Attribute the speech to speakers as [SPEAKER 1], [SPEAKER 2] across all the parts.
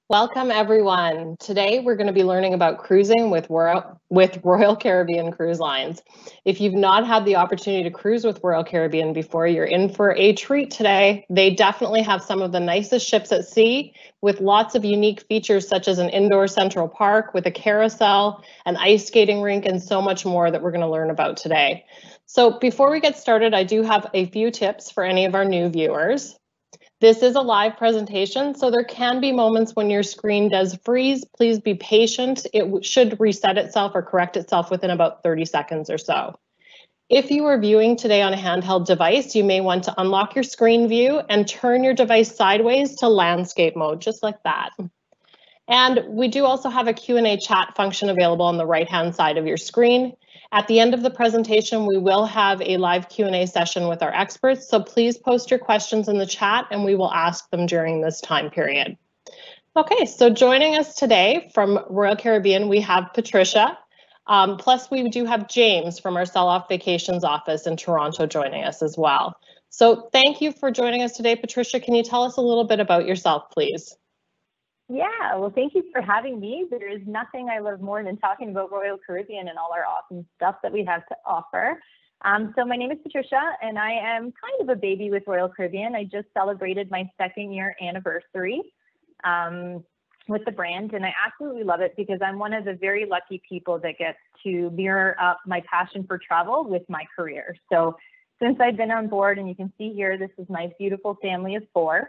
[SPEAKER 1] Welcome everyone. Today we're going to be learning about cruising with Royal Caribbean Cruise Lines. If you've not had the opportunity to cruise with Royal Caribbean before, you're in for a treat today. They definitely have some of the nicest ships at sea with lots of unique features such as an indoor central park with a carousel, an ice skating rink, and so much more that we're going to learn about today. So before we get started, I do have a few tips for any of our new viewers. This is a live presentation, so there can be moments when your screen does freeze. Please be patient. It should reset itself or correct itself within about 30 seconds or so. If you are viewing today on a handheld device, you may want to unlock your screen view and turn your device sideways to landscape mode, just like that. And we do also have a Q&A chat function available on the right-hand side of your screen. At the end of the presentation, we will have a live Q&A session with our experts, so please post your questions in the chat and we will ask them during this time period. Okay, so joining us today from Royal Caribbean, we have Patricia, plus we do have James from our Sell Off Vacations office in Toronto joining us as well. So thank you for joining us today, Patricia. Can you tell us a little bit about yourself, please?
[SPEAKER 2] Yeah, well, thank you for having me. There is nothing I love more than talking about Royal Caribbean and all our awesome stuff that we have to offer. So my name is Patricia, and I am kind of a baby with Royal Caribbean. I just celebrated my second-year anniversary with the brand, and I absolutely love it because I'm one of the very lucky people that gets to mirror up my passion for travel with my career. So since I've been on board, and you can see here, this is my beautiful family of 4.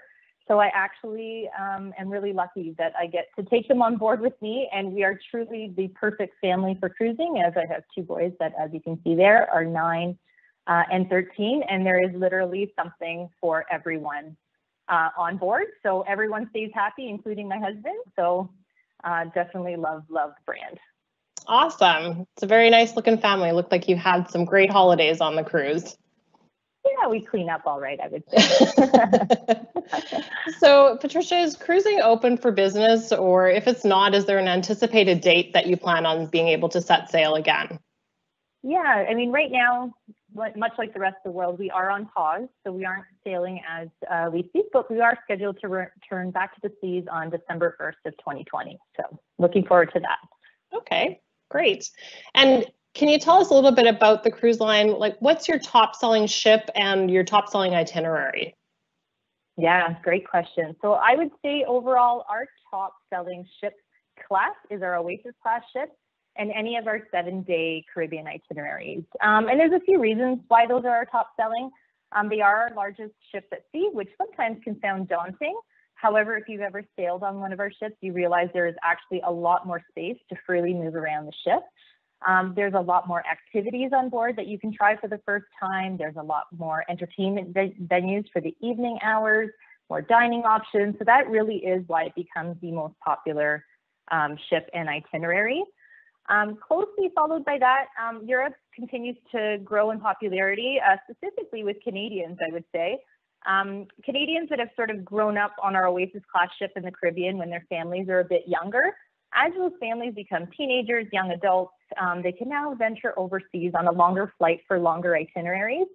[SPEAKER 2] So I actually am really lucky that I get to take them on board with me, and we are truly the perfect family for cruising, as I have 2 boys that, as you can see there, are 9 and 13, and there is literally something for everyone on board. So everyone stays happy, including my husband. So definitely love the brand.
[SPEAKER 1] Awesome. It's a very nice looking family. Looked like you had some great holidays on the cruise.
[SPEAKER 2] Yeah, we clean up all right, I would say.
[SPEAKER 1] So, Patricia, is cruising open for business, or if it's not, is there an anticipated date that you plan on being able to set sail again?
[SPEAKER 2] Yeah, I mean, right now, much like the rest of the world, we are on pause, so we aren't sailing as we speak, but we are scheduled to return back to the seas on December 1st of 2020. So, looking forward to that.
[SPEAKER 1] Okay, great. And can you tell us a little bit about the cruise line? Like, what's your top selling ship and your top selling itinerary?
[SPEAKER 2] Yeah, great question. So I would say overall, our top selling ship class is our Oasis class ship and any of our 7-day Caribbean itineraries. And there's a few reasons why those are our top selling. They are our largest ships at sea, which sometimes can sound daunting. However, if you've ever sailed on one of our ships, you realize there is actually a lot more space to freely move around the ship. There's a lot more activities on board that you can try for the first time. There's a lot more entertainment venues for the evening hours, more dining options. So that really is why it becomes the most popular ship and itinerary. Closely followed by that, Europe continues to grow in popularity, specifically with Canadians, I would say. Canadians that have sort of grown up on our Oasis class ship in the Caribbean when their families are a bit younger. As those families become teenagers, young adults, they can now venture overseas on a longer flight for longer itineraries.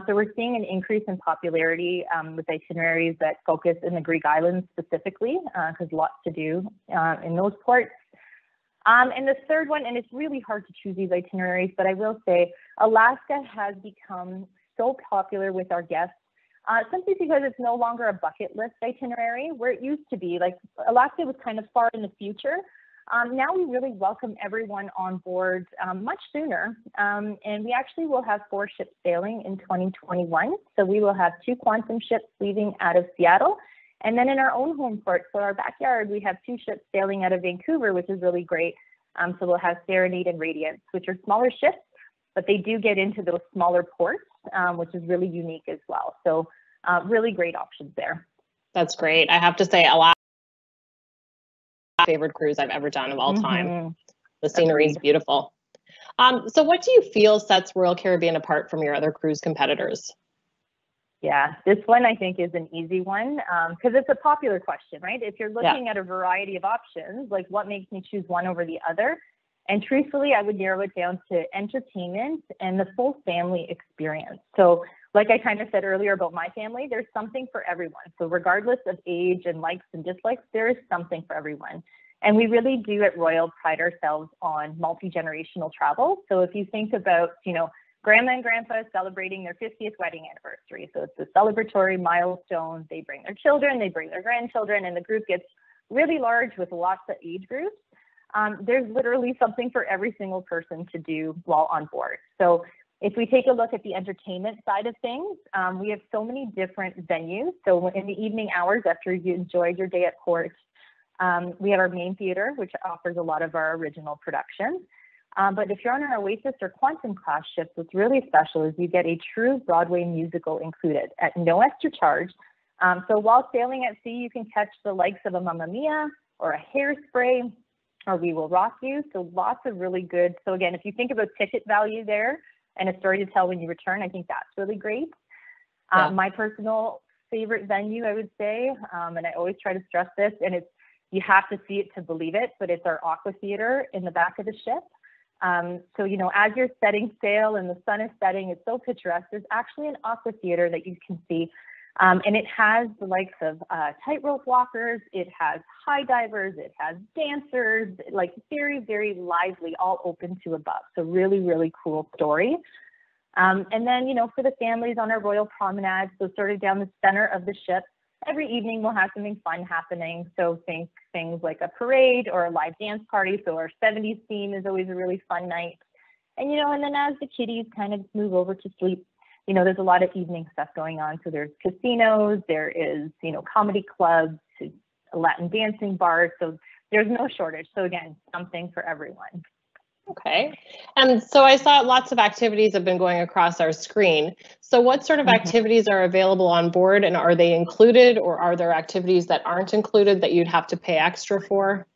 [SPEAKER 2] So we're seeing an increase in popularity with itineraries that focus in the Greek islands specifically, because lots to do in those ports. And the third one, and it's really hard to choose these itineraries, but I will say Alaska has become so popular with our guests. Simply because it's no longer a bucket list itinerary where it used to be. Like Alaska was kind of far in the future. Now we really welcome everyone on board much sooner. And we actually will have 4 ships sailing in 2021. So we will have 2 Quantum ships leaving out of Seattle. And then in our own home port, so our backyard, we have 2 ships sailing out of Vancouver, which is really great. So we'll have Serenade and Radiance, which are smaller ships, but they do get into those smaller ports, which is really unique as well. So really great options there.
[SPEAKER 1] That's great. I have to say, Alaska is my favorite cruise I've ever done of all time. The scenery is beautiful. So what do you feel sets Royal Caribbean apart from your other cruise competitors?
[SPEAKER 2] Yeah, this one I think is an easy one because it's a popular question, right? If you're looking at a variety of options, like what makes me choose one over the other? And truthfully, I would narrow it down to entertainment and the full family experience. So like I kind of said earlier about my family, there's something for everyone. So regardless of age and likes and dislikes, there is something for everyone. And we really do at Royal pride ourselves on multi-generational travel. So if you think about, grandma and grandpa celebrating their 50th wedding anniversary. So it's a celebratory milestone. They bring their children, they bring their grandchildren, and the group gets really large with lots of age groups. There's literally something for every single person to do while on board. So if we take a look at the entertainment side of things, we have so many different venues. So in the evening hours after you enjoyed your day at port, we have our main theater, which offers a lot of our original productions. But if you're on an Oasis or Quantum class ship, what's really special is you get a true Broadway musical included at no extra charge. So while sailing at sea, you can catch the likes of a Mamma Mia or a Hairspray or We Will Rock You. So lots of really good. So again, if you think about ticket value there and a story to tell when you return, I think that's really great.
[SPEAKER 1] Yeah.
[SPEAKER 2] My personal favorite venue, I would say, and I always try to stress this, and you have to see it to believe it, but it's our aqua theater in the back of the ship. So, as you're setting sail and the sun is setting, it's so picturesque. There's actually an aqua theater that you can see. And it has the likes of tightrope walkers, it has high divers, it has dancers, like very, very lively, all open to above. So really, really cool story. And then, for the families on our Royal Promenade, so sort of down the center of the ship, every evening we'll have something fun happening. So think things like a parade or a live dance party. So our 70s theme is always a really fun night. And, and then as the kiddies kind of move over to sleep, there's a lot of evening stuff going on. So there's casinos, there is, comedy clubs, Latin dancing bars. So there's no shortage. So again, something for everyone.
[SPEAKER 1] Okay. And so I saw lots of activities have been going across our screen. So what sort of activities are available on board, and are they included, or are there activities that aren't included that you'd have to pay extra for?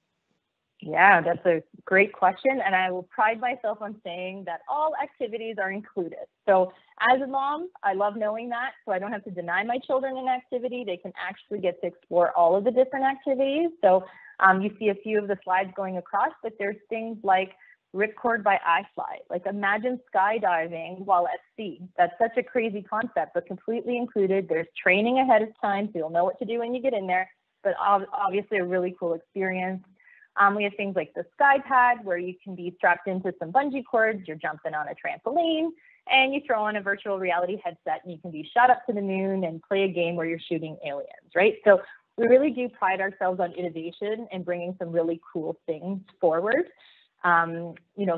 [SPEAKER 2] Yeah, that's a great question. And I will pride myself on saying that all activities are included. So as a mom, I love knowing that. So I don't have to deny my children an activity. They can actually get to explore all of the different activities. So you see a few of the slides going across, but there's things like Ripcord by iFly. Like imagine skydiving while at sea. That's such a crazy concept, but completely included. There's training ahead of time, so you'll know what to do when you get in there, but obviously a really cool experience. We have things like the Sky Pad, where you can be strapped into some bungee cords, you're jumping on a trampoline, and you throw on a virtual reality headset and you can be shot up to the moon and play a game where you're shooting aliens, right? So we really do pride ourselves on innovation and bringing some really cool things forward.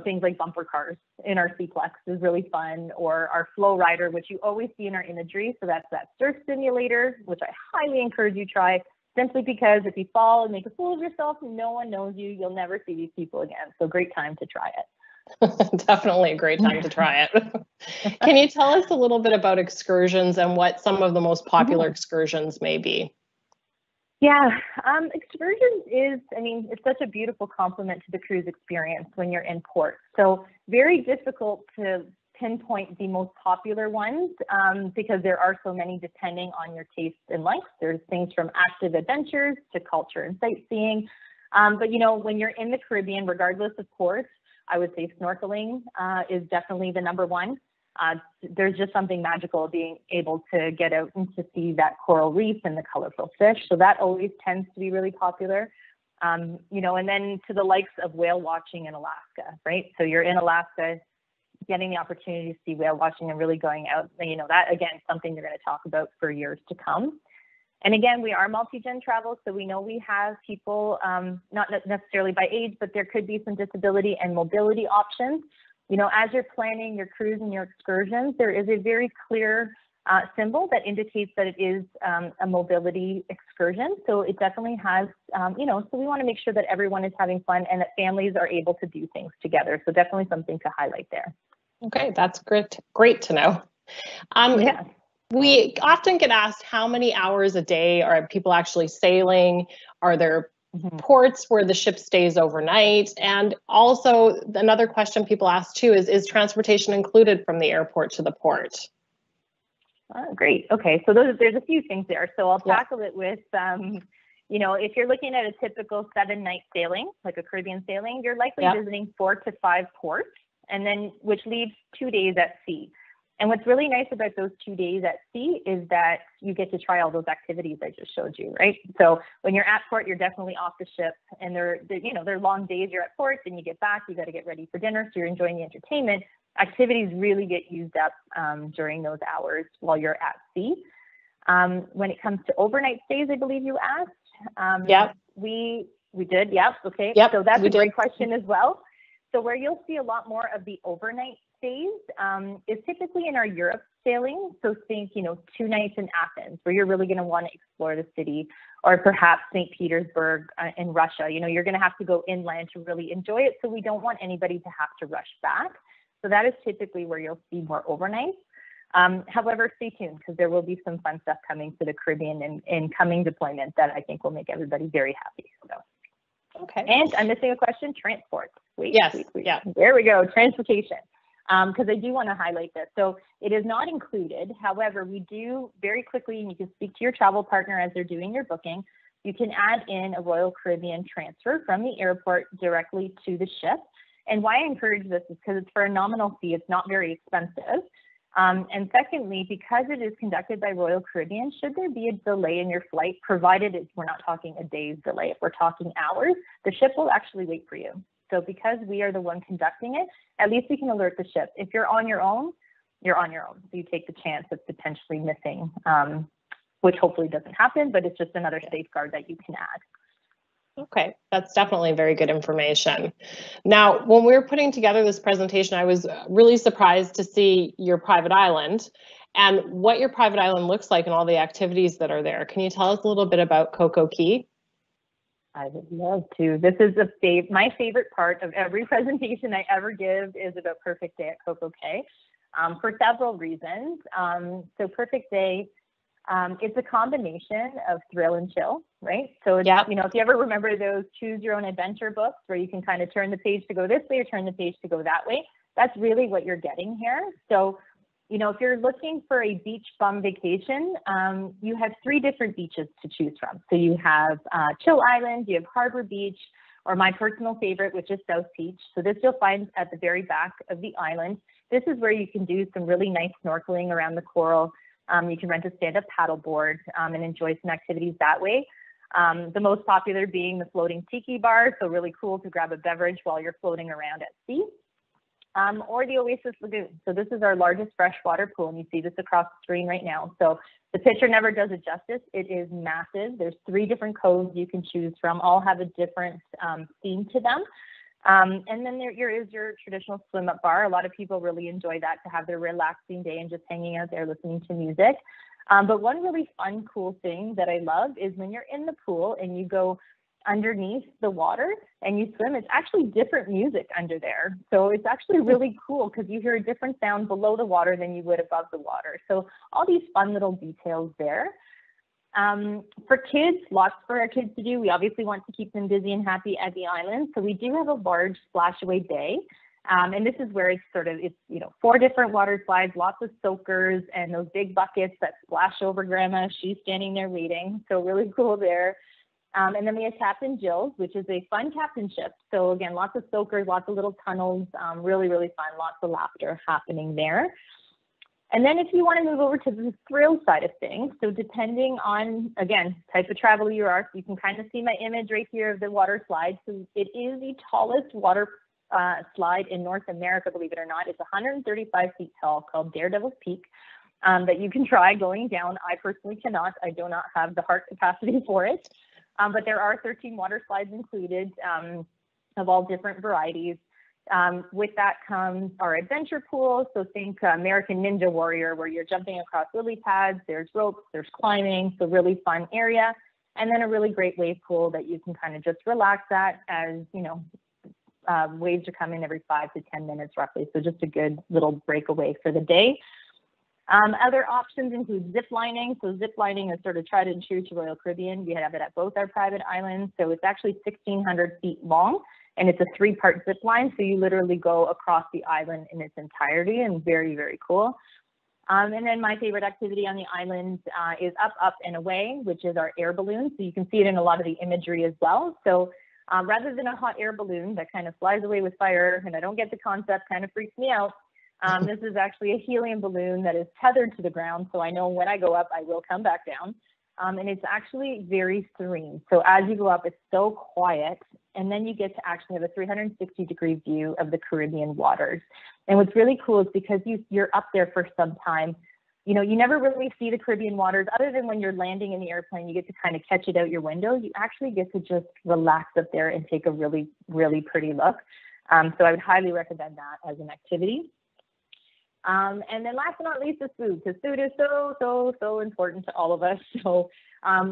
[SPEAKER 2] Things like bumper cars in our Seaplex is really fun, or our Flow Rider, which you always see in our imagery. So that's that surf simulator, which I highly encourage you try, simply because if you fall and make a fool of yourself, no one knows you. You'll never see these people again. So great time to try it.
[SPEAKER 1] Definitely a great time to try it. Can you tell us a little bit about excursions and what some of the most popular excursions may be?
[SPEAKER 2] Yeah, excursions it's such a beautiful complement to the cruise experience when you're in port. So very difficult to pinpoint the most popular ones because there are so many depending on your taste and likes. There's things from active adventures to culture and sightseeing. But when you're in the Caribbean, regardless of port, I would say snorkeling is definitely the number one. There's just something magical being able to get out and to see that coral reef and the colorful fish. So that always tends to be really popular. And then to the likes of whale watching in Alaska, right? So you're in Alaska, getting the opportunity to see whale watching and really going out, that again, something you're going to talk about for years to come. And again, we are multi-gen travel, so we know we have people, not necessarily by age, but there could be some disability and mobility options. As you're planning your cruise and your excursions, there is a very clear symbol that indicates that it is a mobility excursion. So it definitely has, so we want to make sure that everyone is having fun and that families are able to do things together. So definitely something to highlight there. Okay,
[SPEAKER 1] that's great to know.
[SPEAKER 2] Yeah.
[SPEAKER 1] We often get asked how many hours a day are people actually sailing? Are there ports where the ship stays overnight? And also another question people ask too is transportation included from the airport to the port?
[SPEAKER 2] Great. Okay, so there's a few things there. So I'll tackle it with, if you're looking at a typical 7-night sailing, like a Caribbean sailing, you're likely visiting 4 to 5 ports, and then which leaves 2 days at sea. And what's really nice about those 2 days at sea is that you get to try all those activities I just showed you, right? So when you're at port, you're definitely off the ship, and they're long days. You're at port, then you get back, you got to get ready for dinner, so you're enjoying the entertainment. Activities really get used up during those hours while you're at sea. When it comes to overnight stays, I believe you asked.
[SPEAKER 1] Yep.
[SPEAKER 2] We did. Yep. Okay.
[SPEAKER 1] Yep,
[SPEAKER 2] So that's a great question as well. So where you'll see a lot more of the overnight stays is typically in our Europe sailing. So think, 2 nights in Athens, where you're really going to want to explore the city, or perhaps St. Petersburg in Russia. You're going to have to go inland to really enjoy it. So we don't want anybody to have to rush back. So that is typically where you'll see more overnights. However, stay tuned, because there will be some fun stuff coming to the Caribbean in coming deployment that I think will make everybody very happy. So,
[SPEAKER 1] okay.
[SPEAKER 2] And I'm missing a question, transport. Wait.
[SPEAKER 1] Yeah.
[SPEAKER 2] There we go, transportation. Because I do want to highlight this. So it is not included. However, we do very quickly, and you can speak to your travel partner as they're doing your booking, you can add in a Royal Caribbean transfer from the airport directly to the ship. And why I encourage this is because it's for a nominal fee. It's not very expensive. And secondly, because it is conducted by Royal Caribbean, should there be a delay in your flight, provided we're not talking a day's delay, if we're talking hours, the ship will actually wait for you. So because we are the one conducting it, at least we can alert the ship. If you're on your own, you're on your own. So you take the chance of potentially missing, which hopefully doesn't happen, but it's just another safeguard that you can add.
[SPEAKER 1] Okay, that's definitely very good information. Now, when we were putting together this presentation, I was really surprised to see your private island and what your private island looks like and all the activities that are there. Can you tell us a little bit about Coco Cay?
[SPEAKER 2] I would love to. This is my favorite part of every presentation I ever give is about Perfect Day at Coco Cay for several reasons. So Perfect Day, it's a combination of thrill and chill, right? So it's, if you ever remember those choose your own adventure books where you can kind of turn the page to go this way or turn the page to go that way, that's really what you're getting here. So, if you're looking for a beach bum vacation, you have 3 different beaches to choose from. So you have Chill Island, you have Harbor Beach, or my personal favorite, which is South Beach. So this you'll find at the very back of the island. This is where you can do some really nice snorkeling around the coral. You can rent a stand-up paddleboard and enjoy some activities that way. The most popular being the floating tiki bar, so really cool to grab a beverage while you're floating around at sea. Or the Oasis Lagoon. So this is our largest freshwater pool, and you see this across the screen right now. So the picture never does it justice. It is massive. There's 3 different coves you can choose from. All have a different theme to them. And then there is your traditional swim-up bar. A lot of people really enjoy that to have their relaxing day and just hanging out there listening to music. But one really fun, cool thing that I love is when you're in the pool and you go underneath the water and you swim, it's actually different music under there. So it's actually really cool because you hear a different sound below the water than you would above the water. So all these fun little details there. For kids, lots for our kids to do. We obviously want to keep them busy and happy at the island. So we do have a large splash away bay. And this is where it's 4 different water slides, lots of soakers, and those big buckets that splash over grandma. She's standing there waiting. So really cool there. And then we have Captain Jill's, which is a fun captainship. So again, lots of soakers, lots of little tunnels, really, really fun, lots of laughter happening there. And then if you want to move over to the thrill side of things, so depending on, again, type of traveler you are, so you can kind of see my image right here of the water slide. So it is the tallest water slide in North America, believe it or not. It's 135 feet tall, called Daredevil's Peak, that you can try going down. I personally cannot. I do not have the heart capacity for it. But there are 13 water slides included of all different varieties. With that comes our adventure pool. So think American Ninja Warrior, where you're jumping across lily pads, there's ropes, there's climbing, so really fun area. And then a really great wave pool that you can kind of just relax at as, waves are coming every 5 to 10 minutes roughly. So just a good little breakaway for the day. Other options include zip lining. So zip lining is sort of tried and true to Royal Caribbean. We have it at both our private islands. So it's actually 1,600 feet long, and it's a 3-part zip line. So you literally go across the island in its entirety, and very, very cool. And then my favorite activity on the island is Up, Up, and Away, which is our air balloon. So you can see it in a lot of the imagery as well. So rather than a hot air balloon that kind of flies away with fire, and I don't get the concept, kind of freaks me out, This is actually a helium balloon that is tethered to the ground, so I know when I go up, I will come back down. And it's actually very serene. So as you go up, it's so quiet, and then you get to actually have a 360-degree view of the Caribbean waters. And what's really cool is because you're up there for some time, you know, you never really see the Caribbean waters other than when you're landing in the airplane, you get to kind of catch it out your window. You actually get to just relax up there and take a really, really pretty look. So I would highly recommend that as an activity. And then last but not least is food, because food is so important to all of us. So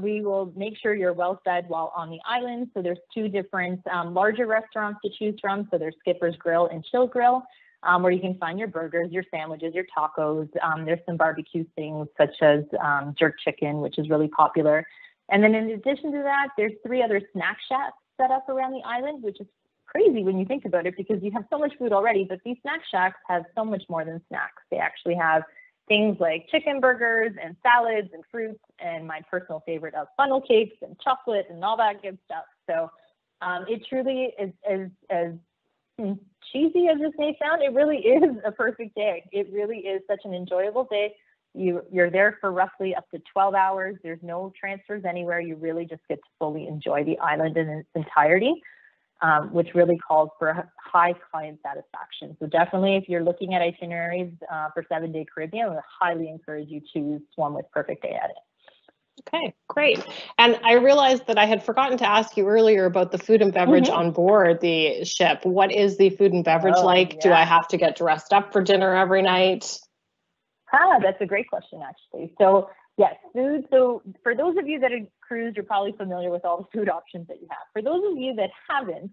[SPEAKER 2] we will make sure you're well fed while on the island. So there's two different larger restaurants to choose from. So there's Skipper's Grill and Chill Grill, where you can find your burgers, your sandwiches, your tacos. There's some barbecue things such as jerk chicken, which is really popular. And then in addition to that, there's 3 other snack shacks set up around the island, which is crazy when you think about it, because you have so much food already, but these snack shacks have so much more than snacks. They actually have things like chicken burgers and salads and fruits, and my personal favorite of funnel cakes and chocolate and all that good stuff. So it truly is as cheesy as this may sound, it really is a perfect day. It really is such an enjoyable day. You're there for roughly up to 12 hours. There's no transfers anywhere. You really just get to fully enjoy the island in its entirety. Which really calls for high client satisfaction. So definitely, if you're looking at itineraries for 7-day Caribbean, I would highly encourage you to choose one with perfect day at it.
[SPEAKER 1] Okay, great. And I realized that I had forgotten to ask you earlier about the food and beverage on board the ship. What is the food and beverage like? Yeah. Do I have to get dressed up for dinner every night?
[SPEAKER 2] That's a great question, actually. So yes, food. So for those of you that have cruised, you're probably familiar with all the food options that you have. For those of you that haven't,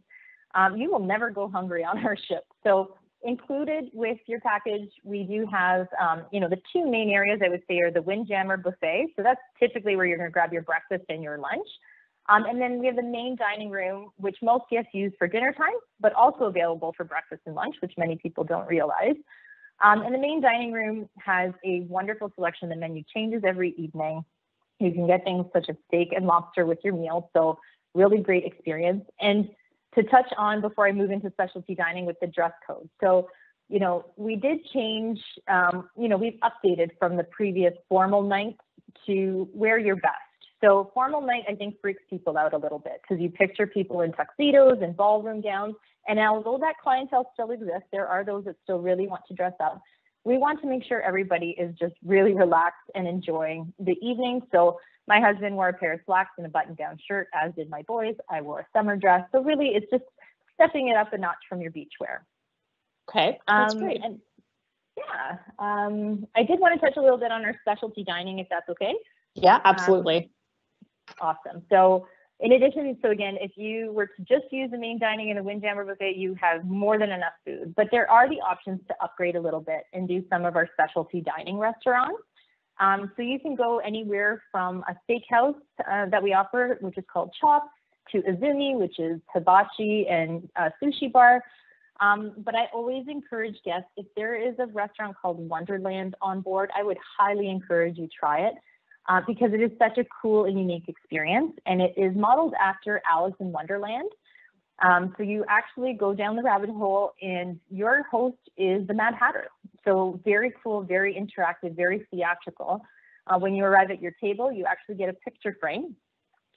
[SPEAKER 2] you will never go hungry on our ship. So included with your package, we do have, the 2 main areas I would say are the Windjammer Buffet. So that's typically where you're going to grab your breakfast and your lunch. And then we have the main dining room, which most guests use for dinner time, but also available for breakfast and lunch, which many people don't realize. And the main dining room has a wonderful selection. The menu changes every evening. You can get things such as steak and lobster with your meal. So really great experience. And to touch on before I move into specialty dining with the dress code. So, we did change, we've updated from the previous formal night to wear your best. So formal night, I think, freaks people out a little bit because you picture people in tuxedos and ballroom gowns. And although that clientele still exists, there are those that still really want to dress up. We want to make sure everybody is just really relaxed and enjoying the evening. So my husband wore a pair of slacks and a button-down shirt, as did my boys. I wore a summer dress. So really, it's just stepping it up a notch from your beach wear.
[SPEAKER 1] Okay, that's great.
[SPEAKER 2] And I did want to touch a little bit on our specialty dining, if that's okay.
[SPEAKER 1] Yeah, absolutely.
[SPEAKER 2] Awesome. So in addition, so again, if you were to just use the main dining and the Windjammer Buffet, you have more than enough food. But there are the options to upgrade a little bit and do some of our specialty dining restaurants. So you can go anywhere from a steakhouse that we offer, which is called Chop, to Izumi, which is hibachi and a sushi bar. But I always encourage guests, if there is a restaurant called Wonderland on board, I would highly encourage you try it. Because it is such a cool and unique experience, and it is modeled after Alice in Wonderland. So you actually go down the rabbit hole, and your host is the Mad Hatter. So very cool, very interactive, very theatrical. When you arrive at your table, you actually get a picture frame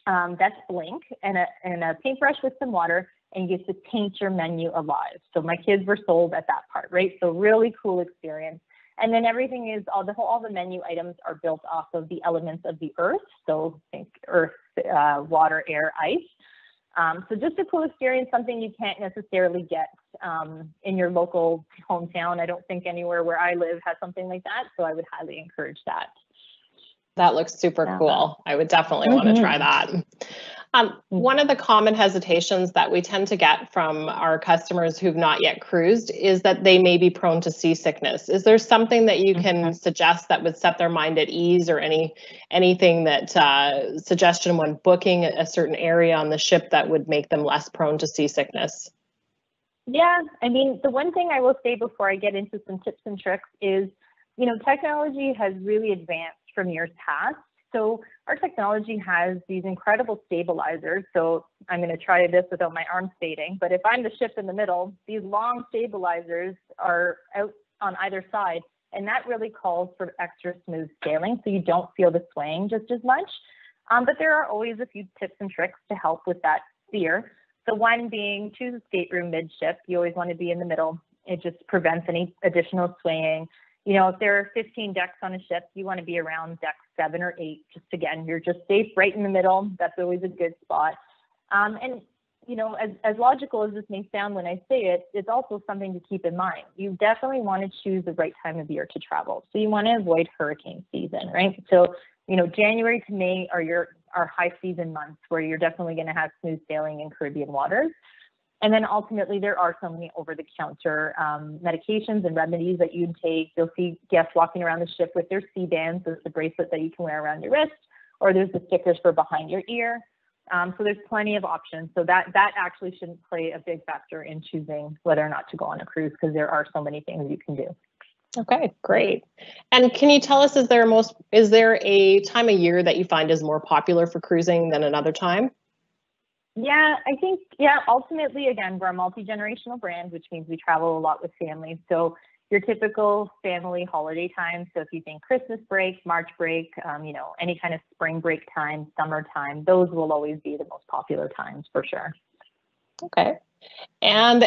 [SPEAKER 2] that's blank and a paintbrush with some water, and you get to paint your menu alive. So my kids were sold at that part, right? So really cool experience. And then everything is, all the menu items are built off of the elements of the earth. So think earth, water, air, ice. So just a cool experience, something you can't necessarily get in your local hometown. I don't think anywhere where I live has something like that. So I would highly encourage that.
[SPEAKER 1] That looks super cool. I would definitely want to try that. One of the common hesitations that we tend to get from our customers who've not yet cruised is that they may be prone to seasickness. Is there something that you can suggest that would set their mind at ease, or anything that suggestion when booking a certain area on the ship that would make them less prone to seasickness?
[SPEAKER 2] Yeah, I mean, the one thing I will say before I get into some tips and tricks is, technology has really advanced from years past. So our technology has these incredible stabilizers. So I'm going to try this without my arms fading, but if I'm the ship in the middle, these long stabilizers are out on either side, and that really calls for extra smooth sailing, so you don't feel the swaying just as much. But there are always a few tips and tricks to help with that fear. The one being, choose a stateroom midship. You always want to be in the middle. It just prevents any additional swaying. You know, if there are 15 decks on a ship, you want to be around deck 7 or 8. Just again, you're just safe right in the middle. That's always a good spot. And you know, as logical as this may sound when I say it, it's also something to keep in mind. You definitely want to choose the right time of year to travel. So you want to avoid hurricane season, right? So, you know, January to May are high season months where you're definitely going to have smooth sailing in Caribbean waters. And then ultimately, there are so many over-the-counter medications and remedies that you take. You'll see guests walking around the ship with their C-bands. There's the bracelet that you can wear around your wrist, or there's the stickers for behind your ear. So there's plenty of options. So that actually shouldn't play a big factor in choosing whether or not to go on a cruise, because there are so many things you can do.
[SPEAKER 1] Okay, great. And can you tell us, is there a time of year that you find is more popular for cruising than another time?
[SPEAKER 2] Yeah, I think, ultimately, again, we're a multi-generational brand, which means we travel a lot with families. So your typical family holiday time. So if you think Christmas break, March break, you know, any kind of spring break time, summertime, those will always be the most popular times for sure.
[SPEAKER 1] Okay. And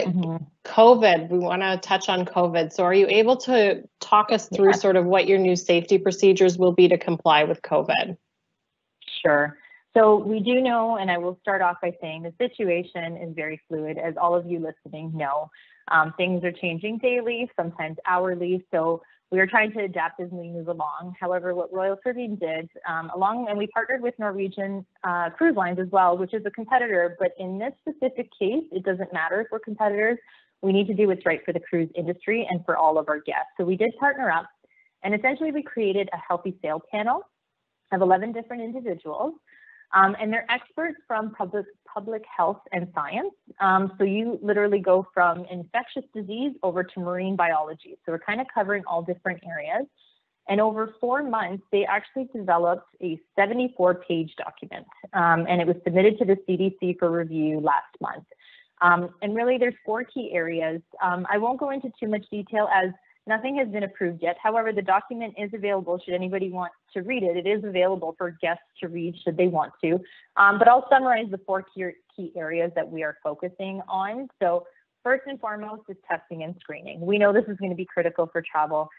[SPEAKER 1] COVID, we want to touch on COVID. So are you able to talk us through sort of what your new safety procedures will be to comply with COVID?
[SPEAKER 2] Sure. So we do know, and I will start off by saying the situation is very fluid, as all of you listening know. Things are changing daily, sometimes hourly. So we are trying to adapt as we move along. However, what Royal Caribbean did, and we partnered with Norwegian Cruise Lines as well, which is a competitor. But in this specific case, it doesn't matter if we're competitors. We need to do what's right for the cruise industry and for all of our guests. So we did partner up, and essentially we created a healthy sail panel of 11 different individuals. And they're experts from public health and science. So you literally go from infectious disease over to marine biology. So we're kind of covering all different areas. And over 4 months, they actually developed a 74-page document. And it was submitted to the CDC for review last month. And really, there's 4 key areas. I won't go into too much detail as nothing has been approved yet. However, the document is available should anybody want to read it. It is available for guests to read should they want to. But I'll summarize the 4 key areas that we are focusing on. So first and foremost is testing and screening. We know this is going to be critical for travel.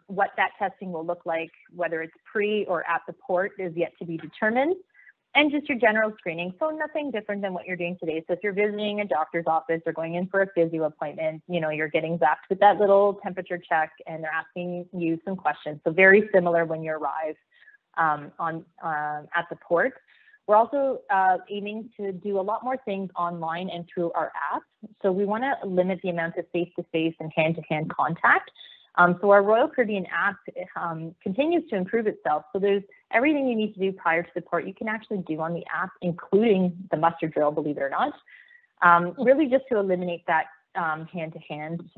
[SPEAKER 2] What that testing will look like, whether it's pre or at the port, is yet to be determined. And just your general screening. So nothing different than what you're doing today. So if you're visiting a doctor's office or going in for a physio appointment, you know, you're getting zapped with that little temperature check and they're asking you some questions. So very similar when you arrive at the port. We're also aiming to do a lot more things online and through our app. So we want to limit the amount of face-to-face and hand-to-hand contact. So our Royal Caribbean app continues to improve itself. So there's everything you need to do prior to the port you can actually do on the app, including the muster drill, believe it or not, really just to eliminate that hand-to-hand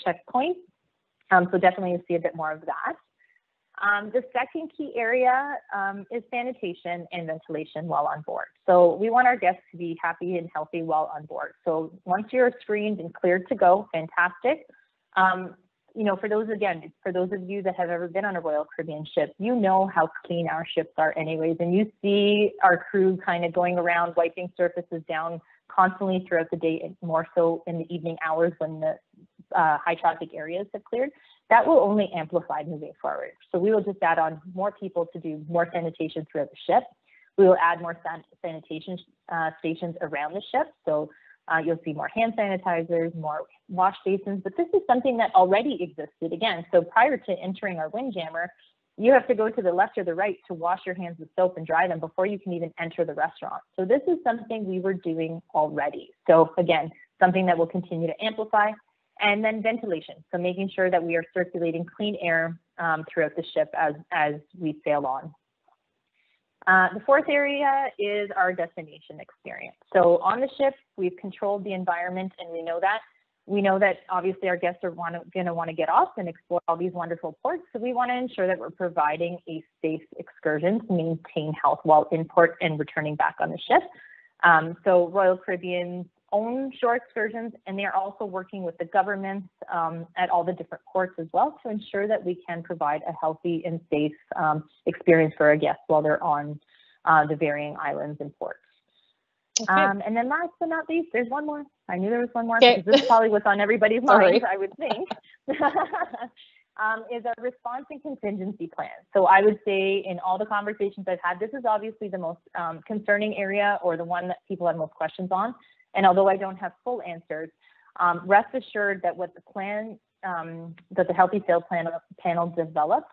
[SPEAKER 2] checkpoint. So definitely you'll see a bit more of that. The second key area is sanitation and ventilation while on board. So we want our guests to be happy and healthy while on board. So once you're screened and cleared to go, fantastic. You know, for those of you that have ever been on a Royal Caribbean ship, you know how clean our ships are anyways. And you see our crew kind of going around wiping surfaces down constantly throughout the day, and more so in the evening hours when the high traffic areas have cleared. That will only amplify moving forward. So we will just add on more people to do more sanitation throughout the ship. We will add more sanitation stations around the ship. So you'll see more hand sanitizers, more wash basins, but this is something that already existed. Again, so prior to entering our Windjammer, you have to go to the left or the right to wash your hands with soap and dry them before you can even enter the restaurant. So this is something we were doing already. So again, something that will continue to amplify. And then ventilation, so making sure that we are circulating clean air throughout the ship as we sail on. The fourth area is our destination experience. So on the ship, we've controlled the environment, and we know that. We know that obviously our guests are going to want to get off and explore all these wonderful ports. So we want to ensure that we're providing a safe excursion to maintain health while in port and returning back on the ship. So Royal Caribbean's own shore excursions, and they are also working with the governments at all the different ports as well to ensure that we can provide a healthy and safe experience for our guests while they're on the varying islands and ports. Okay. And then last but not least, there's one more. I knew there was one more, because this is probably what's on everybody's minds, I would think, is a response and contingency plan. So I would say in all the conversations I've had, this is obviously the most concerning area, or the one that people have most questions on. And although I don't have full answers, rest assured that what the plan, that the Healthy Sail panel developed,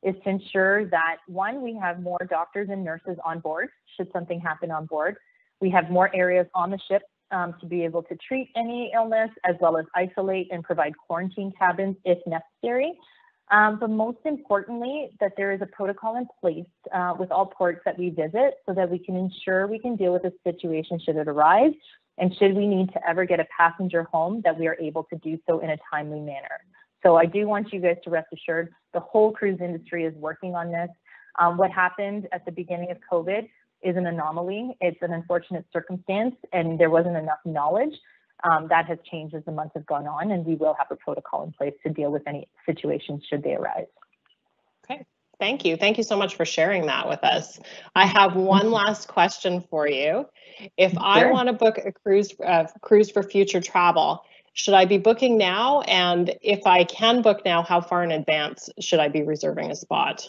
[SPEAKER 2] is to ensure that, one, we have more doctors and nurses on board should something happen on board. We have more areas on the ship to be able to treat any illness, as well as isolate and provide quarantine cabins if necessary. But most importantly, that there is a protocol in place with all ports that we visit, so that we can ensure we can deal with the situation should it arise, and should we need to ever get a passenger home, that we are able to do so in a timely manner. So I do want you guys to rest assured the whole cruise industry is working on this. What happened at the beginning of COVID is an anomaly. It's an unfortunate circumstance, and there wasn't enough knowledge. That has changed as the months have gone on, and we will have a protocol in place to deal with any situations should they arise.
[SPEAKER 1] Okay, thank you. Thank you so much for sharing that with us. I have one last question for you. If I want to book a cruise for future travel, should I be booking now? And if I can book now, how far in advance should I be reserving a spot?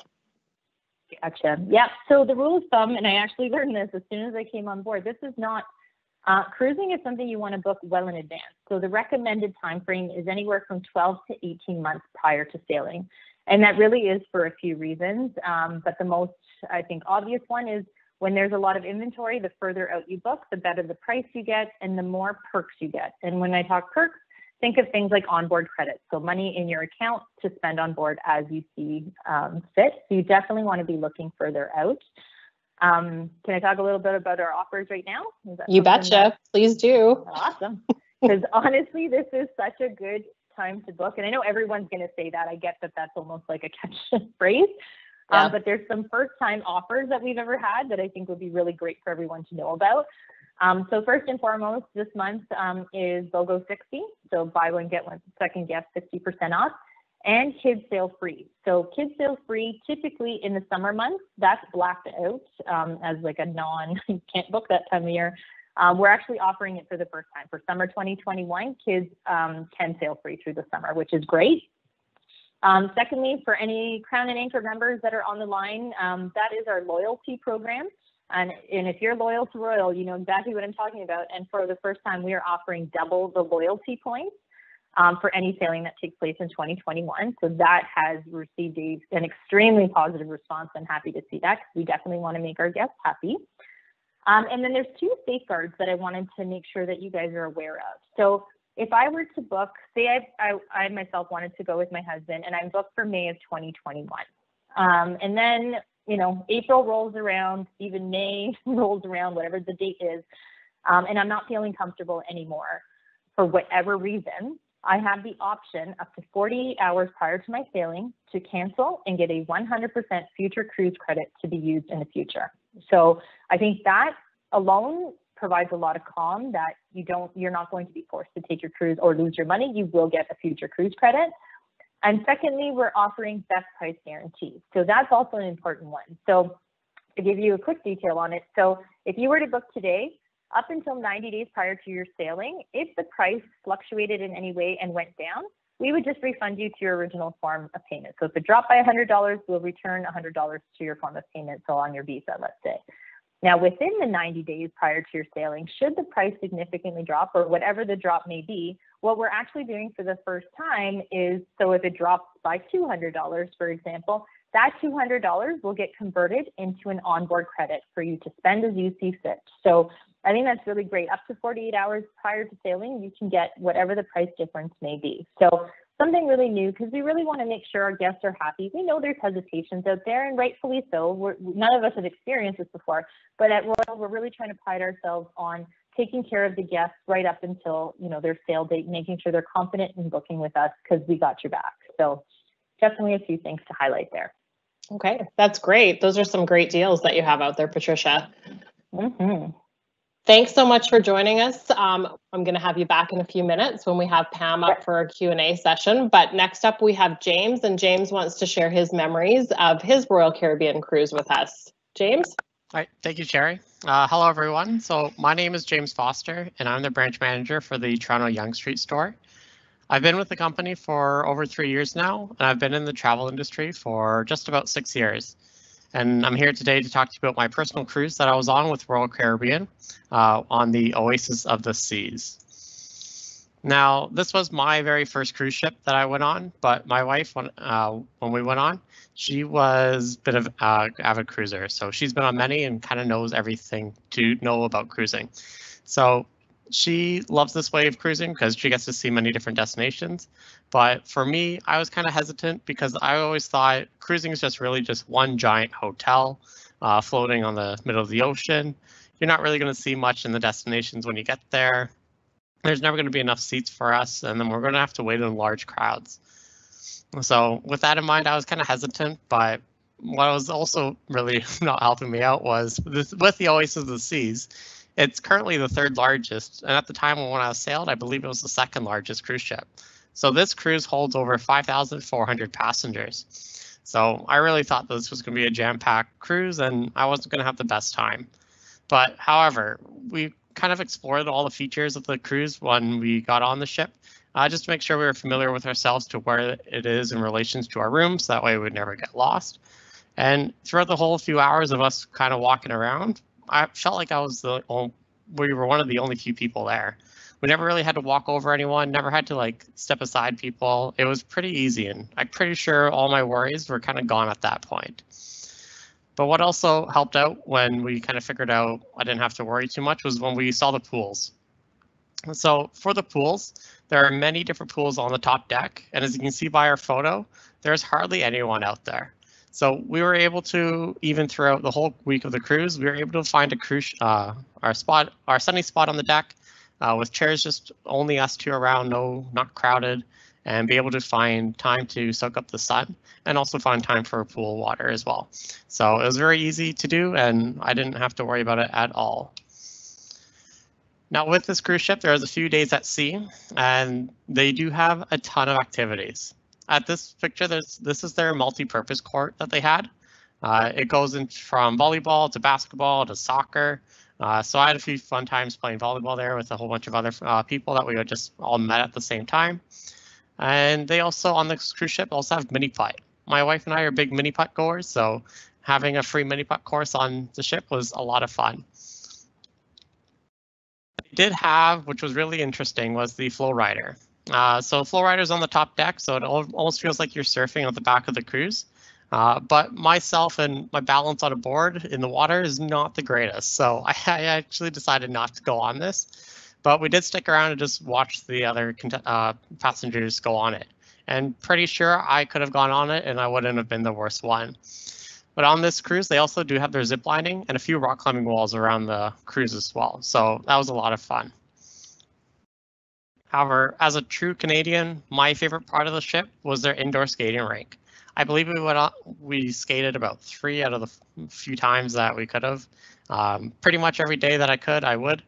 [SPEAKER 2] Gotcha. Yeah. So the rule of thumb, and I actually learned this as soon as I came on board, this is not, cruising is something you want to book well in advance. So the recommended time frame is anywhere from 12 to 18 months prior to sailing. And that really is for a few reasons. But the most, I think, obvious one is when there's a lot of inventory, the further out you book, the better the price you get and the more perks you get. And when I talk perks, think of things like onboard credits, so money in your account to spend on board as you see fit. So you definitely want to be looking further out. Can I talk a little bit about our offers right now?
[SPEAKER 1] You betcha. Please do.
[SPEAKER 2] Awesome. Because honestly, this is such a good time to book. And I know everyone's going to say that. I get that that's almost like a catch-phrase. Yeah. But there's some first-time offers that we've ever had that I think would be really great for everyone to know about. So first and foremost, this month is BOGO 60. So buy one, get one second guest 60% off, and kids sail free. So kids sail free typically in the summer months. That's blacked out as like a you can't book that time of year. We're actually offering it for the first time. For summer 2021, kids can sail free through the summer, which is great. Secondly, for any Crown and Anchor members that are on the line, that is our loyalty program. And if you're loyal to Royal, you know exactly what I'm talking about. And for the first time, we are offering double the loyalty points for any sailing that takes place in 2021. So that has received an extremely positive response. I'm happy to see that, because we definitely want to make our guests happy. And then there's two safeguards that I wanted to make sure that you guys are aware of. So if I were to book, say I myself wanted to go with my husband, and I'm booked for May of 2021. And then, you know, April rolls around, even May rolls around, whatever the date is, and I'm not feeling comfortable anymore for whatever reason, I have the option up to 48 hours prior to my sailing to cancel and get a 100% future cruise credit to be used in the future. So I think that alone provides a lot of calm that you're not going to be forced to take your cruise or lose your money. You will get a future cruise credit. And secondly, we're offering best price guarantees. So that's also an important one. So to give you a quick detail on it. So if you were to book today, up until 90 days prior to your sailing, if the price fluctuated in any way and went down, we would just refund you to your original form of payment. So if it dropped by $100, we'll return $100 to your form of payment, so on your visa, let's say. Now, within the 90 days prior to your sailing, should the price significantly drop, or whatever the drop may be, what we're actually doing for the first time is, so if it drops by $200, for example, that $200 will get converted into an onboard credit for you to spend as you see fit. So I think that's really great. Up to 48 hours prior to sailing, you can get whatever the price difference may be. So something really new, because we really want to make sure our guests are happy. We know there's hesitations out there, and rightfully so. None of us have experienced this before, but at Royal, we're really trying to pride ourselves on taking care of the guests right up until, you know, their sail date, making sure they're confident in booking with us because we got your back. So definitely a few things to highlight there.
[SPEAKER 1] Okay, that's great. Those are some great deals that you have out there, Patricia.
[SPEAKER 2] Mm-hmm.
[SPEAKER 1] Thanks so much for joining us. I'm going to have you back in a few minutes when we have Pam up for our Q&A session. But next up, we have James, and James wants to share his memories of his Royal Caribbean cruise with us. James?
[SPEAKER 3] All right, thank you, Sherry. Hello, everyone. So my name is James Foster, and I'm the branch manager for the Toronto Yonge Street store. I've been with the company for over 3 years now, and I've been in the travel industry for just about 6 years. And I'm here today to talk to you about my personal cruise that I was on with Royal Caribbean on the Oasis of the Seas. Now, this was my very first cruise ship that I went on, but my wife, when we went on, she was a bit of an avid cruiser. So she's been on many and kind of knows everything to know about cruising. So she loves this way of cruising because she gets to see many different destinations. But for me, I was kind of hesitant because I always thought cruising is just really just one giant hotel floating on the middle of the ocean. You're not really going to see much in the destinations when you get there. There's never going to be enough seats for us, and then we're going to have to wait in large crowds. So with that in mind, I was kind of hesitant, but what was also really not helping me out was with the Oasis of the Seas. It's currently the 3rd largest, and at the time when I sailed, I believe it was the 2nd largest cruise ship. So this cruise holds over 5,400 passengers. So I really thought this was going to be a jam-packed cruise, and I wasn't going to have the best time. But however, we kind of explored all the features of the cruise when we got on the ship, just to make sure we were familiar with ourselves to where it is in relation to our rooms. That way we would never get lost. And throughout the whole few hours of us kind of walking around, I felt like we were one of the only few people there. We never really had to walk over anyone, never had to like step aside people. It was pretty easy, and I'm pretty sure all my worries were kind of gone at that point. But what also helped out when we kind of figured out I didn't have to worry too much was when we saw the pools. So for the pools, there are many different pools on the top deck, and as you can see by our photo, there's hardly anyone out there. So we were able to, even throughout the whole week of the cruise, we were able to find a cruise, our sunny spot on the deck with chairs just only us two around, not crowded, and be able to find time to soak up the sun and also find time for pool water as well. So it was very easy to do, and I didn't have to worry about it at all. Now with this cruise ship, there's a few days at sea, and they do have a ton of activities. At this picture, this is their multi-purpose court that they had. It goes in from volleyball to basketball to soccer. So I had a few fun times playing volleyball there with a whole bunch of other people that we had just all met at the same time. And they also, on the cruise ship, also have mini putt. My wife and I are big mini putt goers, so having a free mini putt course on the ship was a lot of fun. They did have, which was really interesting, was the flow rider. So flow rider's on the top deck, so it almost feels like you're surfing at the back of the cruise. But myself and my balance on a board in the water is not the greatest, so I actually decided not to go on this. But we did stick around and just watch the other passengers go on it. And pretty sure I could have gone on it and I wouldn't have been the worst one. But on this cruise, they also do have their zip lining and a few rock climbing walls around the cruise as well. So that was a lot of fun. However, as a true Canadian, my favorite part of the ship was their indoor skating rink. I believe we skated about 3 out of the few times that we could have. Pretty much every day that I could, I would.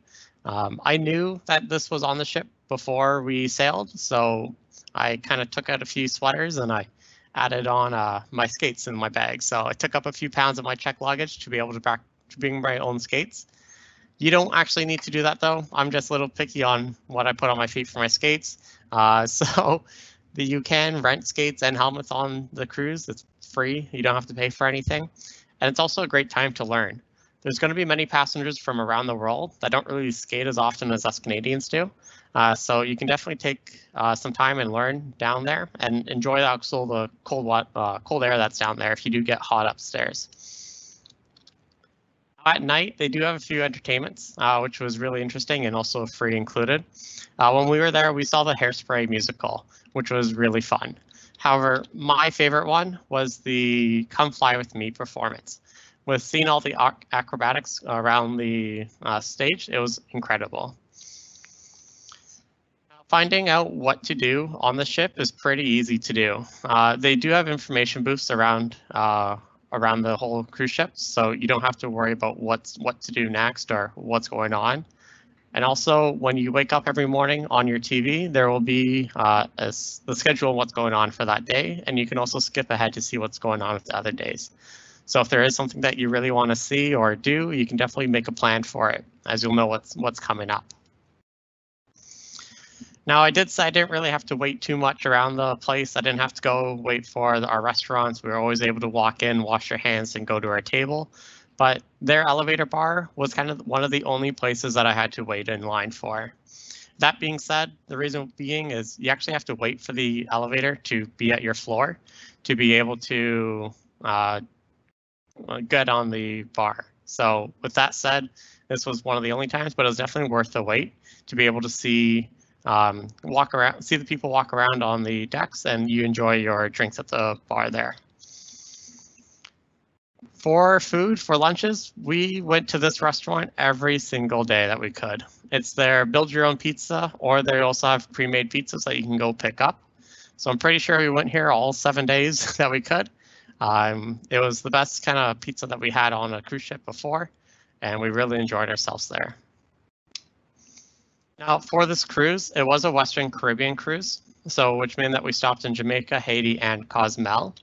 [SPEAKER 3] I knew that this was on the ship before we sailed, so I kind of took out a few sweaters and I added on my skates in my bag. So I took up a few pounds of my checked luggage to be able to bring my own skates. You don't actually need to do that though. I'm just a little picky on what I put on my feet for my skates. So you can rent skates and helmets on the cruise. It's free. You don't have to pay for anything. And it's also a great time to learn. There's going to be many passengers from around the world that don't really skate as often as us Canadians do. So you can definitely take some time and learn down there and enjoy the cold air that's down there if you do get hot upstairs. At night, they do have a few entertainments, which was really interesting and also free included. When we were there, we saw the Hairspray musical, which was really fun. However, my favorite one was the Come Fly With Me performance. With seeing all the acrobatics around the stage, it was incredible. Finding out what to do on the ship is pretty easy to do. They do have information booths around around the whole cruise ship, so you don't have to worry about what to do next or what's going on. And also, when you wake up every morning on your TV, there will be the schedule of what's going on for that day, and you can also skip ahead to see what's going on with the other days. So if there is something that you really want to see or do, you can definitely make a plan for it, as you'll know what's coming up. Now, I did say I didn't really have to wait too much around the place. I didn't have to go wait for our restaurants. We were always able to walk in, wash our hands, and go to our table. But their elevator bar was kind of one of the only places that I had to wait in line for. That being said, the reason being is you actually have to wait for the elevator to be at your floor to be able to get on the bar. So with that said, this was one of the only times, but it was definitely worth the wait to be able to see the people walk around on the decks, and you enjoy your drinks at the bar there. For food, for lunches, we went to this restaurant every single day that we could. It's their build your own pizza, or they also have pre-made pizzas that you can go pick up. So I'm pretty sure we went here all 7 days that we could. It was the best kind of pizza that we had on a cruise ship before, and we really enjoyed ourselves there. Now, for this cruise, it was a Western Caribbean cruise, which meant that we stopped in Jamaica, Haiti, and Cozumel.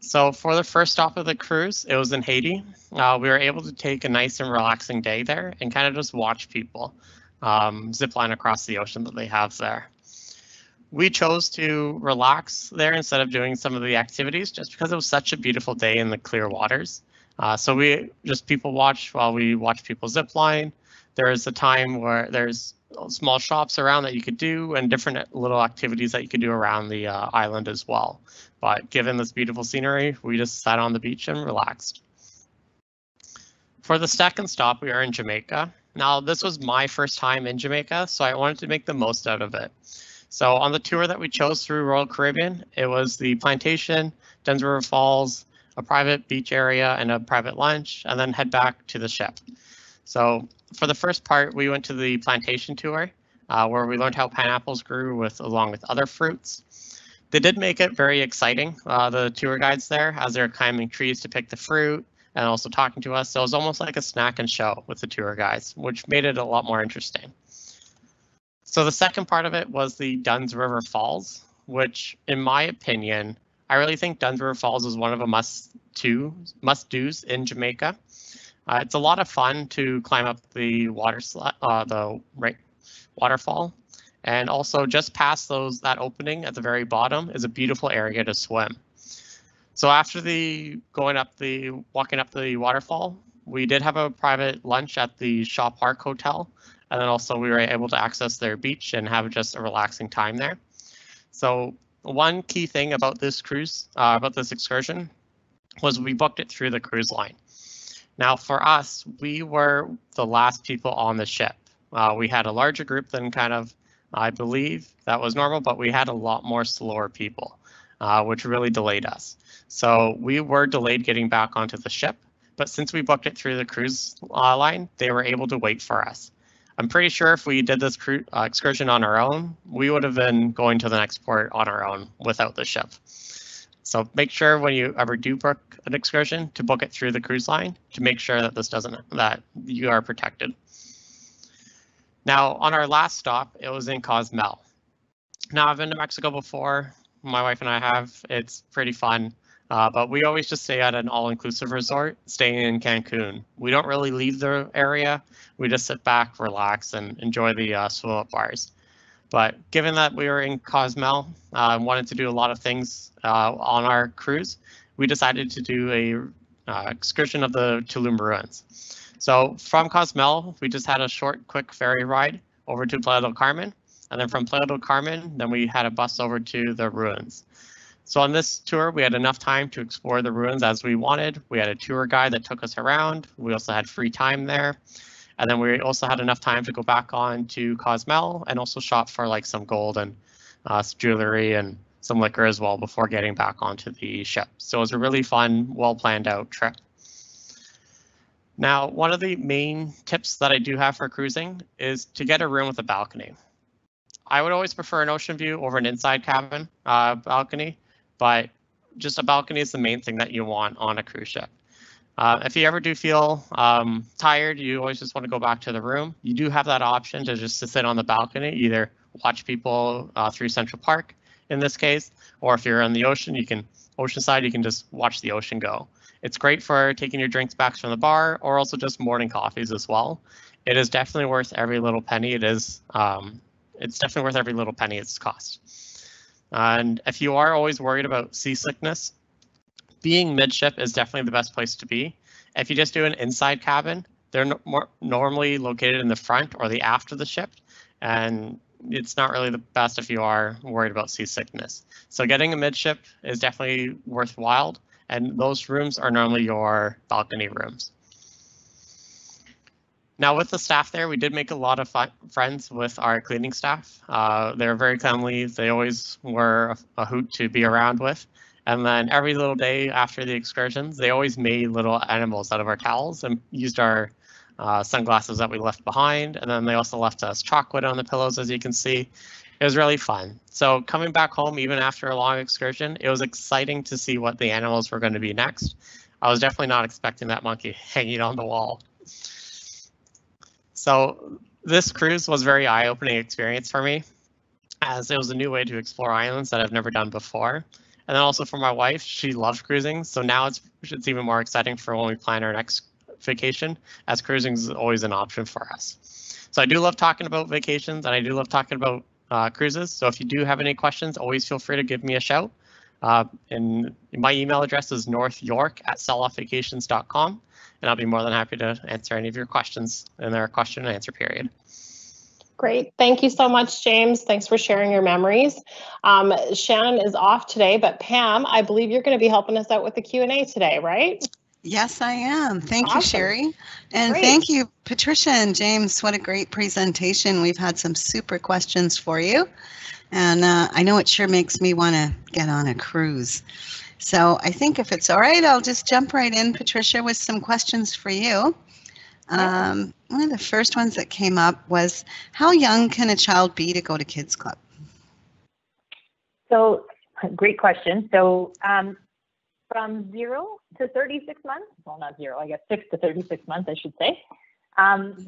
[SPEAKER 3] So for the first stop of the cruise, it was in Haiti. We were able to take a nice and relaxing day there and kind of just watch people zip line across the ocean that they have there. We chose to relax there instead of doing some of the activities just because it was such a beautiful day in the clear waters. So we just people watched while we watched people zip line. There is a time where there's small shops around that you could do and different little activities that you could do around the island as well. But given this beautiful scenery, we just sat on the beach and relaxed. For the second stop, we are in Jamaica. Now, this was my first time in Jamaica, so I wanted to make the most out of it. So on the tour that we chose through Royal Caribbean, it was the plantation, Dunn's River Falls, a private beach area, and a private lunch, and then head back to the ship. So for the first part, we went to the plantation tour, where we learned how pineapples grew along with other fruits. They did make it very exciting, the tour guides there, as they're climbing trees to pick the fruit and also talking to us. So it was almost like a snack and show with the tour guides, which made it a lot more interesting. So the second part of it was the Dunn's River Falls, which, in my opinion, I really think Dunn's River Falls is one of the must-dos in Jamaica. It's a lot of fun to climb up the waterfall, and also just past that opening at the very bottom is a beautiful area to swim. So after walking up the waterfall, we did have a private lunch at the Shaw Park Hotel, and then also we were able to access their beach and have just a relaxing time there. So one key thing about this cruise, about this excursion, was we booked it through the cruise line. Now, for us, we were the last people on the ship. We had a larger group than I believe that was normal, but we had a lot more slower people, which really delayed us. So we were delayed getting back onto the ship, but since we booked it through the cruise line, they were able to wait for us. I'm pretty sure if we did this excursion on our own, we would have been going to the next port on our own without the ship. So make sure when you ever do book an excursion to book it through the cruise line to make sure that that you are protected. Now, on our last stop, it was in Cozumel. Now, I've been to Mexico before. My wife and I have. It's pretty fun, but we always just stay at an all-inclusive resort, staying in Cancun. We don't really leave the area. We just sit back, relax, and enjoy the swim-up bars. But given that we were in Cozumel, wanted to do a lot of things on our cruise, we decided to do a excursion of the Tulum ruins. So from Cozumel, we just had a short, quick ferry ride over to Playa del Carmen. And then from Playa del Carmen, then we had a bus over to the ruins. So on this tour, we had enough time to explore the ruins as we wanted. We had a tour guide that took us around. We also had free time there. And then we also had enough time to go back on to Cozumel and also shop for like some gold and jewelry and some liquor as well before getting back onto the ship. So it was a really fun, well planned out trip. Now, one of the main tips that I do have for cruising is to get a room with a balcony. I would always prefer an ocean view over an inside cabin balcony, but just a balcony is the main thing that you want on a cruise ship. If you ever do feel tired, you always just want to go back to the room, you do have that option to just to sit on the balcony, either watch people through Central Park in this case, or if you're on the ocean, you can oceanside, you can just watch the ocean go. It's great for taking your drinks back from the bar, or also just morning coffees as well. It is definitely worth every little penny. It's definitely worth every little penny it's cost. And if you are always worried about seasickness, being midship is definitely the best place to be. If you just do an inside cabin, they're normally located in the front or the aft of the ship, and it's not really the best if you are worried about seasickness. So getting a midship is definitely worthwhile, and those rooms are normally your balcony rooms. Now with the staff there, we did make a lot of friends with our cleaning staff. They're very friendly. They always were a hoot to be around with. And then every little day after the excursions, they always made little animals out of our towels and used our sunglasses that we left behind. And then they also left us chocolate on the pillows, as you can see. It was really fun. So coming back home, even after a long excursion, it was exciting to see what the animals were going to be next. I was definitely not expecting that monkey hanging on the wall. So this cruise was a very eye-opening experience for me, as it was a new way to explore islands that I've never done before. And then also for my wife, she loves cruising, so now it's even more exciting for when we plan our next vacation, as cruising is always an option for us. So I do love talking about vacations, and I do love talking about cruises. So if you do have any questions, always feel free to give me a shout. And my email address is northyork@selloffvacations.com, and I'll be more than happy to answer any of your questions in our question and answer period.
[SPEAKER 1] Great. Thank you so much, James. Thanks for sharing your memories. Shannon is off today, but Pam, I believe you're going to be helping us out with the Q&A today, right?
[SPEAKER 4] Yes, I am. Thank you, Sherry. And
[SPEAKER 1] Great.
[SPEAKER 4] Thank you, Patricia and James. What a great presentation. We've had some super questions for you. And I know it sure makes me want to get on a cruise. So I think if it's all right, I'll just jump right in, Patricia, with some questions for you. One of the first ones that came up was, how young can a child be to go to Kids Club?
[SPEAKER 2] So, great question. So, from 0 to 36 months, well, not 0, I guess 6 to 36 months, I should say,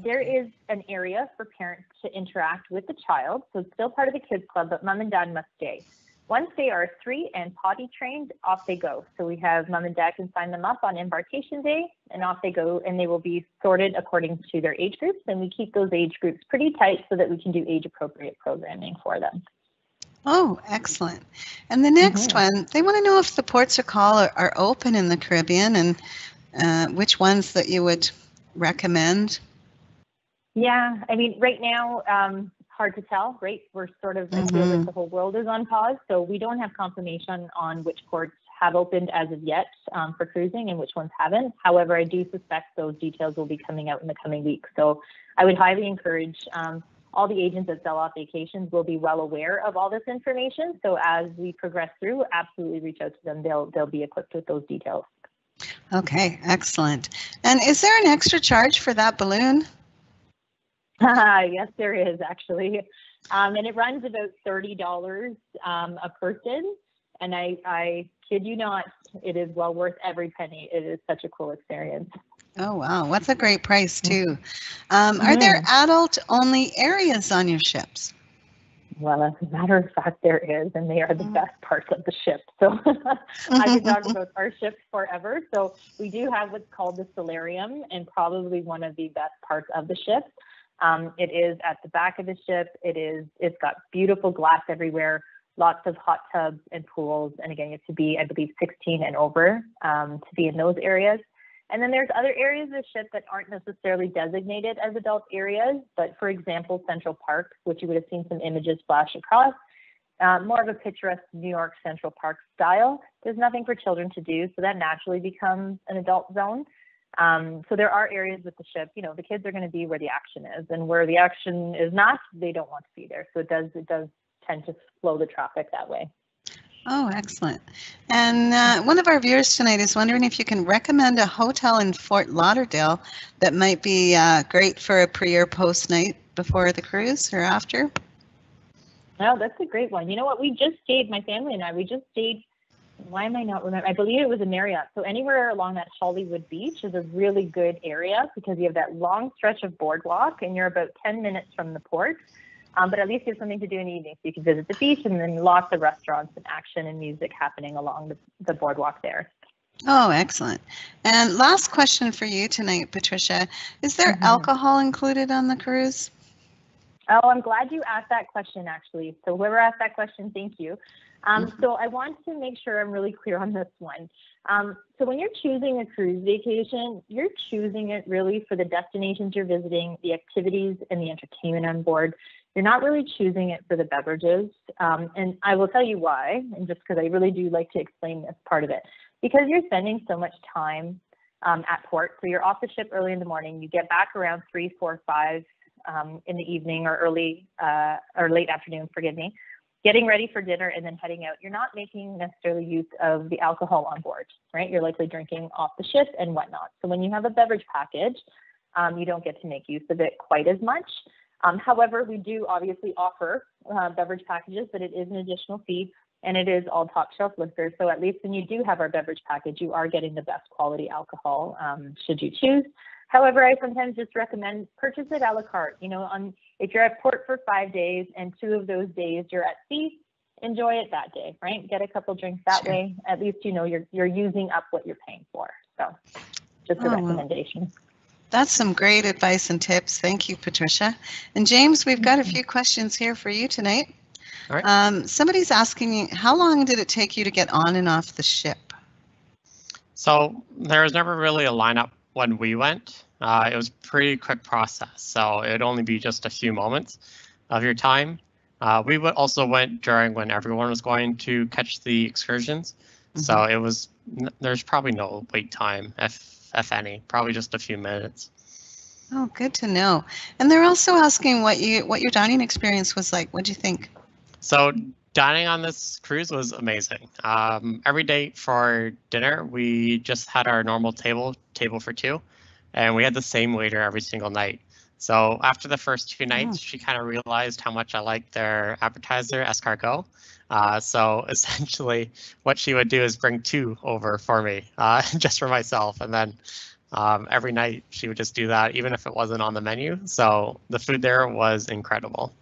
[SPEAKER 2] there is an area for parents to interact with the child. So it's still part of the Kids Club, but mom and dad must stay. Once they are 3 and potty trained, off they go. So we have mom and dad can sign them up on embarkation day, and off they go, and they will be sorted according to their age groups. And we keep those age groups pretty tight so that we can do age appropriate programming for them.
[SPEAKER 4] Oh, excellent. And the next one, they want to know if the ports of call are open in the Caribbean, and which ones that you would recommend.
[SPEAKER 2] Yeah, I mean, right now, hard to tell, right? We're sort of, I feel like the whole world is on pause, so we don't have confirmation on which ports have opened as of yet for cruising and which ones haven't. However, I do suspect those details will be coming out in the coming weeks. So I would highly encourage all the agents that sell off vacations will be well aware of all this information. So as we progress through, absolutely reach out to them. They'll be equipped with those details.
[SPEAKER 4] Okay, excellent. And is there an extra charge for that balloon?
[SPEAKER 2] Yes, there is actually. And it runs about $30 a person. And I kid you not, it is well worth every penny. It is such a cool experience.
[SPEAKER 4] Oh, wow. What's a great price, too. Are there adult-only areas on your ships?
[SPEAKER 2] Well, as a matter of fact, there is, and they are the best parts of the ship. So I could talk about our ship forever. So we do have what's called the solarium, and probably one of the best parts of the ship. It is at the back of the ship. It's got beautiful glass everywhere, lots of hot tubs and pools. And again, you have to be, I believe, 16 and over to be in those areas. And then there's other areas of the ship that aren't necessarily designated as adult areas, but for example, Central Park, which you would have seen some images flash across, more of a picturesque New York Central Park style. There's nothing for children to do, so that naturally becomes an adult zone. So there are areas with the ship, you know, the kids are going to be where the action is, and where the action is not, they don't want to be there. So it does tend to flow the traffic that way.
[SPEAKER 4] Oh, excellent. And one of our viewers tonight is wondering if you can recommend a hotel in Fort Lauderdale that might be great for a pre or post night before the cruise or after.
[SPEAKER 2] Oh, that's a great one. You know what? We just stayed, my family and I, we just stayed why am I not remembering? I believe it was a Marriott. So anywhere along that Hollywood beach is a really good area because you have that long stretch of boardwalk and you're about 10 minutes from the port. But at least you have something to do in the evening. So you can visit the beach and then lots of restaurants and action and music happening along the boardwalk there.
[SPEAKER 4] Oh, excellent. And last question for you tonight, Patricia. Is there alcohol included on the cruise?
[SPEAKER 2] Oh, I'm glad you asked that question, actually. So whoever asked that question, thank you. So I want to make sure I'm really clear on this one. So when you're choosing a cruise vacation, you're choosing it really for the destinations you're visiting, the activities and the entertainment on board. You're not really choosing it for the beverages. And I will tell you why, and just because I really do like to explain this part of it. Because you're spending so much time at port. So you're off the ship early in the morning. You get back around 3, 4, 5 in the evening or early or late afternoon, forgive me, getting ready for dinner and then heading out. You're not making necessarily use of the alcohol on board, right? You're likely drinking off the ship and whatnot. So when you have a beverage package, you don't get to make use of it quite as much. However, we do obviously offer beverage packages, but it is an additional fee and it is all top shelf liquor. So at least when you do have our beverage package, you are getting the best quality alcohol should you choose. However, I sometimes just recommend purchase it a la carte. You know, if you're at port for 5 days and 2 of those days you're at sea, enjoy it that day, right? Get a couple drinks that way. At least you know you're using up what you're paying for. So just a recommendation.
[SPEAKER 4] That's some great advice and tips. Thank you, Patricia. And James, we've got a few questions here for you tonight.
[SPEAKER 3] All right.
[SPEAKER 4] Somebody's asking you, how long did it take you to get on and off the ship?
[SPEAKER 3] So there was never really a lineup when we went. It was a pretty quick process, so it'd only be just a few moments of your time. We also went during when everyone was going to catch the excursions, so there's probably no wait time, if any, probably just a few minutes.
[SPEAKER 4] Oh, good to know. And they're also asking what your dining experience was like. What do you think?
[SPEAKER 3] So dining on this cruise was amazing. Every day for dinner, we just had our normal table for 2, and we had the same waiter every single night. So after the first 2 nights, she kind of realized how much I liked their appetizer, escargot. So essentially what she would do is bring 2 over for me, just for myself. And then every night she would just do that, even if it wasn't on the menu. So the food there was incredible.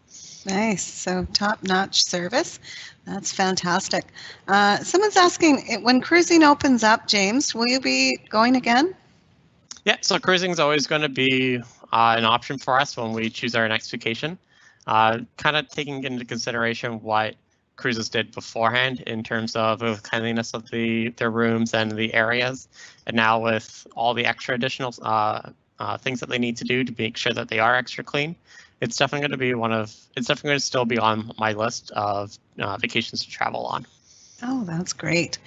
[SPEAKER 4] Nice. So top-notch service. That's fantastic. Someone's asking, when cruising opens up, James, will you be going again?
[SPEAKER 3] Yeah, so cruising is always going to be an option for us when we choose our next vacation. Kind of taking into consideration what cruises did beforehand in terms of the cleanliness of their rooms and the areas, and now with all the extra additional things that they need to do to make sure that they are extra clean. It's definitely going to still be on my list of vacations to travel on.
[SPEAKER 4] Oh, that's great.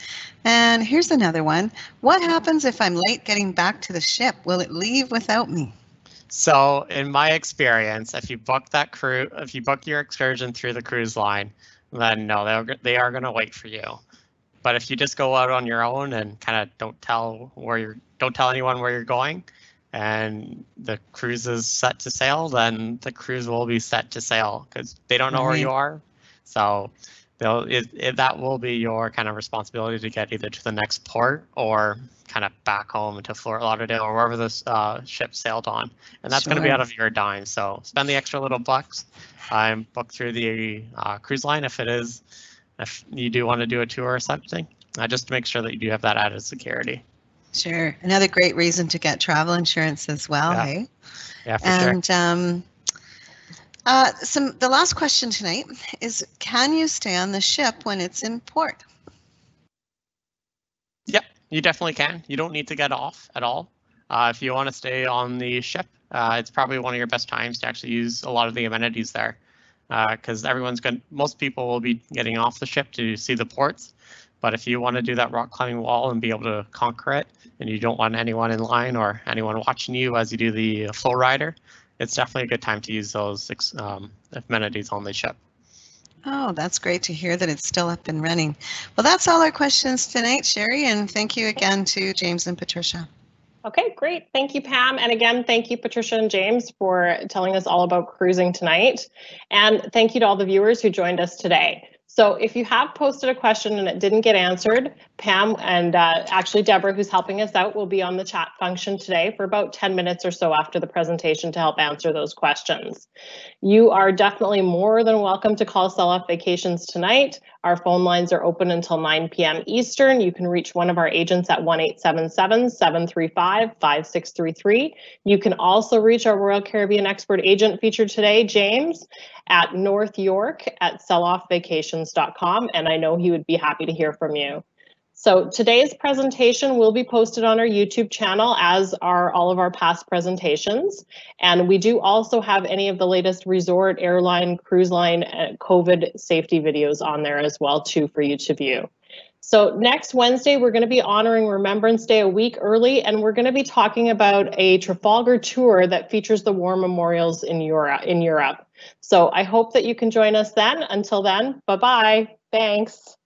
[SPEAKER 4] And here's another one. What happens if I'm late getting back to the ship? Will it leave without me?
[SPEAKER 3] So in my experience, if you book your excursion through the cruise line, then no, they are going to wait for you. But if you just go out on your own and kind of don't tell anyone where you're going, and the cruise is set to sail, then the cruise will be set to sail because they don't know where you are. So that will be your kind of responsibility to get either to the next port or kind of back home to Fort Lauderdale or wherever this ship sailed on. And that's going to be out of your dime. So spend the extra little bucks. Book through the cruise line if you do want to do a tour or something, just to make sure that you do have that added security.
[SPEAKER 4] Sure. Another great reason to get travel insurance as well, hey?
[SPEAKER 3] Yeah, for sure.
[SPEAKER 4] And the last question tonight is, can you stay on the ship when it's in port?
[SPEAKER 3] Yep, you definitely can. You don't need to get off at all. If you want to stay on the ship, it's probably one of your best times to actually use a lot of the amenities there, because most people will be getting off the ship to see the ports. But if you want to do that rock climbing wall and be able to conquer it, and you don't want anyone in line or anyone watching you as you do the flow rider, it's definitely a good time to use those amenities on the ship.
[SPEAKER 4] Oh, that's great to hear that it's still up and running. Well, that's all our questions tonight, Sherry, and thank you again to James and Patricia.
[SPEAKER 1] Okay, great. Thank you, Pam. And again, thank you, Patricia and James, for telling us all about cruising tonight. And thank you to all the viewers who joined us today. So if you have posted a question and it didn't get answered, Pam and actually Deborah, who's helping us out, will be on the chat function today for about 10 minutes or so after the presentation to help answer those questions. You are definitely more than welcome to call Sell Off Vacations tonight. Our phone lines are open until 9 p.m. Eastern. You can reach one of our agents at 1-877-735-5633. You can also reach our Royal Caribbean expert agent featured today, James, at North York at selloffvacations.com, and I know he would be happy to hear from you. So today's presentation will be posted on our YouTube channel, as are all of our past presentations. And we do also have any of the latest resort, airline, cruise line, COVID safety videos on there as well too for you to view. So next Wednesday, we're going to be honoring Remembrance Day a week early, and we're going to be talking about a Trafalgar tour that features the war memorials in Europe. So I hope that you can join us then. Until then, bye-bye. Thanks.